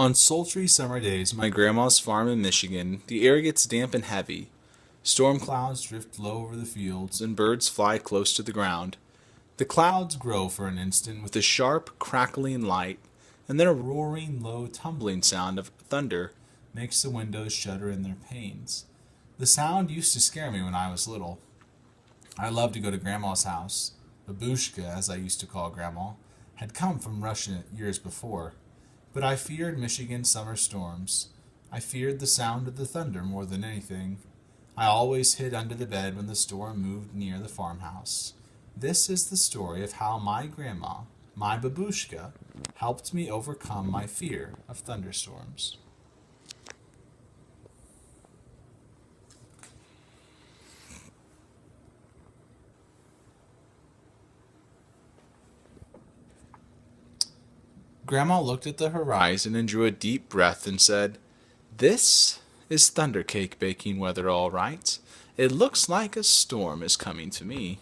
On sultry summer days, my grandma's farm in Michigan, the air gets damp and heavy. Storm clouds drift low over the fields, and birds fly close to the ground. The clouds grow for an instant with a sharp, crackling light, and then a roaring, low, tumbling sound of thunder makes the windows shudder in their panes. The sound used to scare me when I was little. I loved to go to Grandma's house. Babushka, as I used to call Grandma, had come from Russia years before. But I feared Michigan summer storms. I feared the sound of the thunder more than anything. I always hid under the bed when the storm moved near the farmhouse. This is the story of how my grandma, my babushka, helped me overcome my fear of thunderstorms. Grandma looked at the horizon and drew a deep breath and said, "This is thunder cake baking weather, all right. It looks like a storm is coming to me."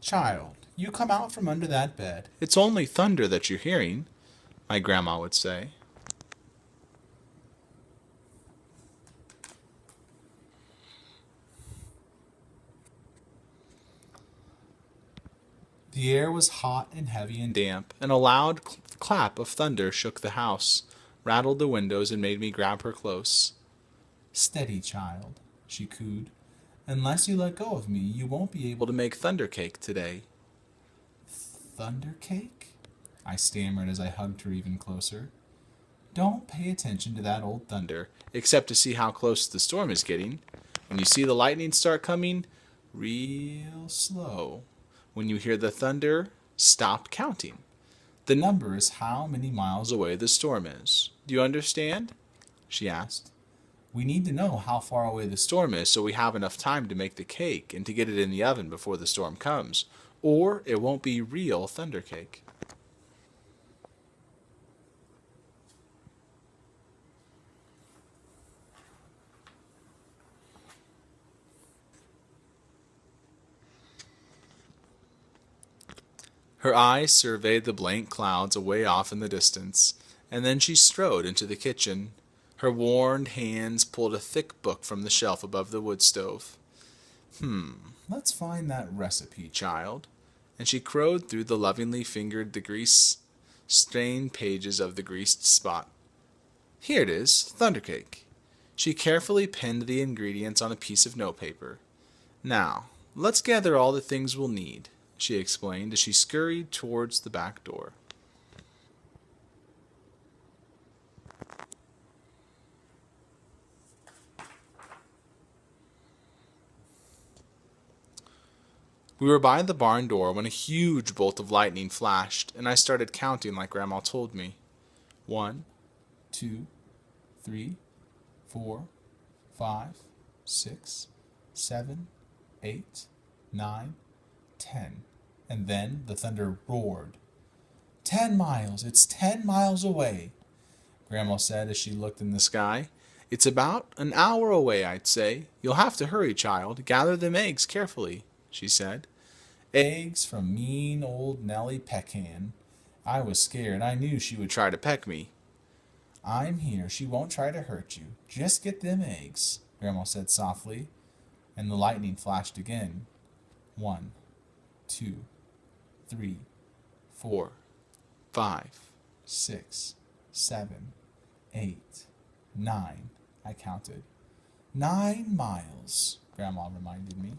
"Child, you come out from under that bed. It's only thunder that you're hearing," my grandma would say. The air was hot and heavy and damp, and a loud clap of thunder shook the house, rattled the windows, and made me grab her close. "Steady, child," she cooed. "Unless you let go of me, you won't be able to make thunder cake today." "Thunder cake?" I stammered as I hugged her even closer. "Don't pay attention to that old thunder, except to see how close the storm is getting. When you see the lightning start coming, real slow. When you hear the thunder, stop counting. The number is how many miles away the storm is. Do you understand?" she asked. "We need to know how far away the storm is so we have enough time to make the cake and to get it in the oven before the storm comes, or it won't be real thunder cake." Her eyes surveyed the blank clouds away off in the distance, and then she strode into the kitchen. Her worn hands pulled a thick book from the shelf above the wood stove. Let's find that recipe, child." And she crowed through the lovingly fingered the grease-stained pages of the greased spot. "Here it is, thunder cake." She carefully pinned the ingredients on a piece of notepaper. "Now, let's gather all the things we'll need," she explained as she scurried towards the back door. We were by the barn door when a huge bolt of lightning flashed, and I started counting like Grandma told me. 1, 2, 3, 4, 5, 6, 7, 8, 9, 10. And then the thunder roared. "10 miles! It's 10 miles away," Grandma said as she looked in the sky. "It's about an hour away, I'd say. You'll have to hurry, child. Gather them eggs carefully," she said. Eggs from mean old Nellie Peckhan. I was scared. I knew she would try to peck me. "I'm here. She won't try to hurt you. Just get them eggs," Grandma said softly, and the lightning flashed again. 1, 2, 3, 4, 5, 6, 7, 8, 9, I counted. 9 miles, Grandma reminded me.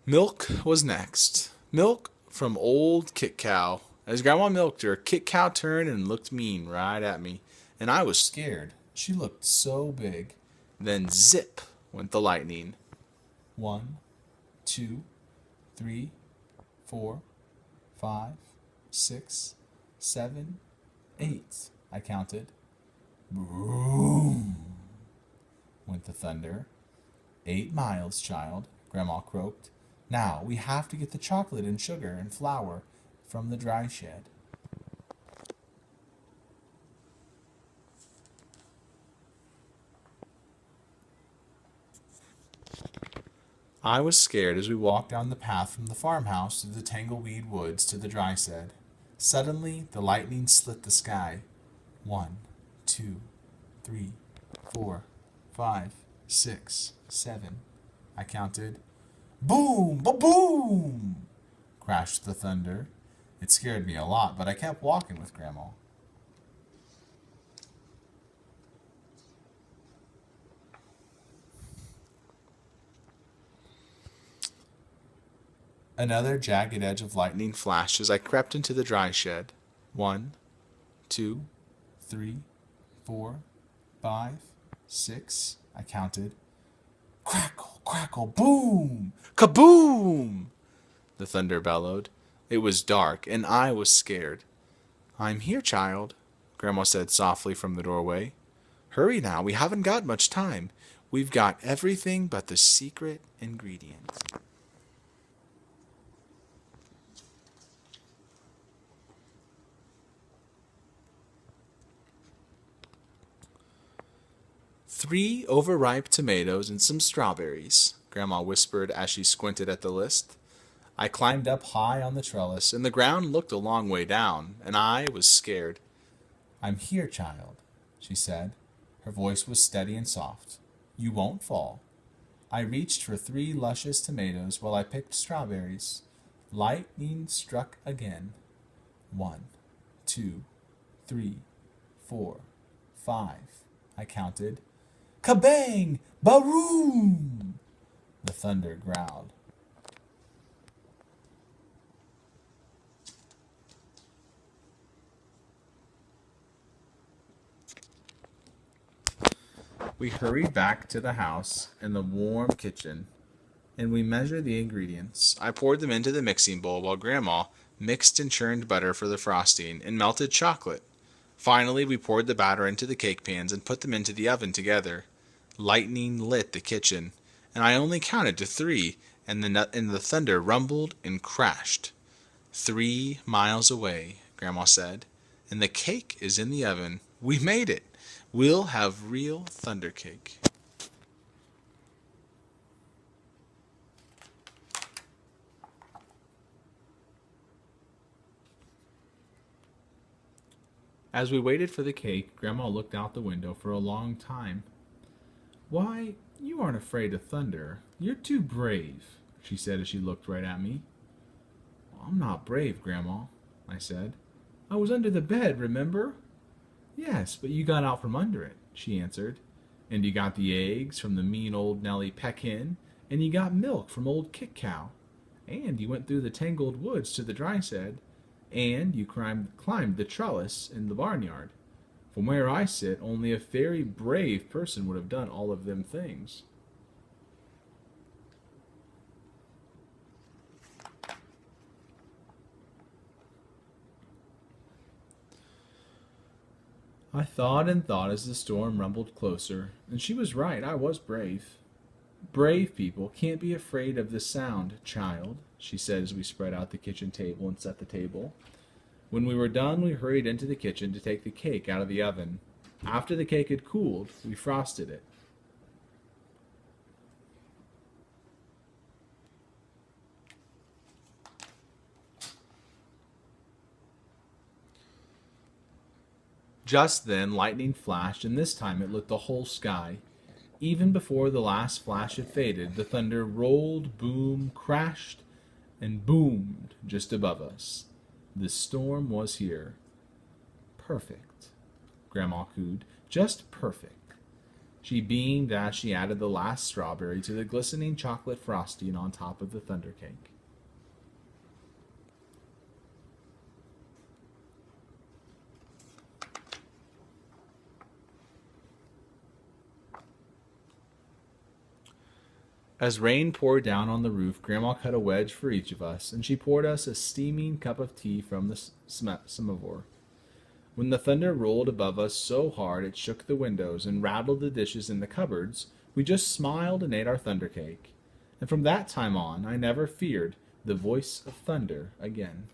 Milk was next. Milk from old Kit Cow. As Grandma milked her, Kit Cow turned and looked mean right at me, and I was scared. She looked so big. Then zip went the lightning. 1, 2, 3, 4, 5, 6, 7, 8, I counted. Boom went the thunder. 8 miles, child, Grandma croaked. Now we have to get the chocolate and sugar and flour from the dry shed. I was scared as we walked down the path from the farmhouse through the tangleweed woods to the dry shed. Suddenly, the lightning slit the sky. 1, 2, 3, 4, 5, 6, 7. I counted. Boom! Ba-boom! Crashed the thunder. It scared me a lot, but I kept walking with Grandma. Another jagged edge of lightning flashed as I crept into the dry shed. 1, 2, 3, 4, 5, 6. I counted. Crackle, crackle, boom! Kaboom! The thunder bellowed. It was dark, and I was scared. I'm here, child, Grandma said softly from the doorway. Hurry now, we haven't got much time. We've got everything but the secret ingredient. Three overripe tomatoes and some strawberries, Grandma whispered as she squinted at the list. I climbed up high on the trellis, and the ground looked a long way down, and I was scared. I'm here, child, she said. Her voice was steady and soft. You won't fall. I reached for 3 luscious tomatoes while I picked strawberries. Lightning struck again. 1, 2, 3, 4, 5. I counted. Kabang! Baroom! The thunder growled. We hurried back to the house and the warm kitchen, and we measured the ingredients. I poured them into the mixing bowl while Grandma mixed and churned butter for the frosting and melted chocolate. Finally, we poured the batter into the cake pans and put them into the oven together. Lightning lit the kitchen, and I only counted to 3, and the thunder rumbled and crashed. 3 miles away, Grandma said, and the cake is in the oven. We made it. We'll have real thunder cake. As we waited for the cake, Grandma looked out the window for a long time. Why, you aren't afraid of thunder. You're too brave, she said as she looked right at me. I'm not brave, Grandma, I said. I was under the bed, remember? Yes, but you got out from under it, she answered. And you got the eggs from the mean old Nellie Peck-hen, and you got milk from old Kick-Cow, and you went through the tangled woods to the dry shed, and you climbed the trellis in the barnyard. From where I sit, only a very brave person would have done all of them things. I thought and thought as the storm rumbled closer, and she was right, I was brave. Brave people can't be afraid of the sound, child, she said as we spread out the kitchen table and set the table. When we were done, we hurried into the kitchen to take the cake out of the oven. After the cake had cooled, we frosted it. Just then, lightning flashed, and this time it lit the whole sky. Even before the last flash had faded, the thunder rolled, boomed, crashed, and boomed just above us. The storm was here. Perfect, Grandma cooed. Just perfect. She beamed as she added the last strawberry to the glistening chocolate frosting on top of the thunder cake. As rain poured down on the roof, Grandma cut a wedge for each of us, and she poured us a steaming cup of tea from the samovar. When the thunder rolled above us so hard it shook the windows and rattled the dishes in the cupboards, we just smiled and ate our thunder cake. And from that time on, I never feared the voice of thunder again.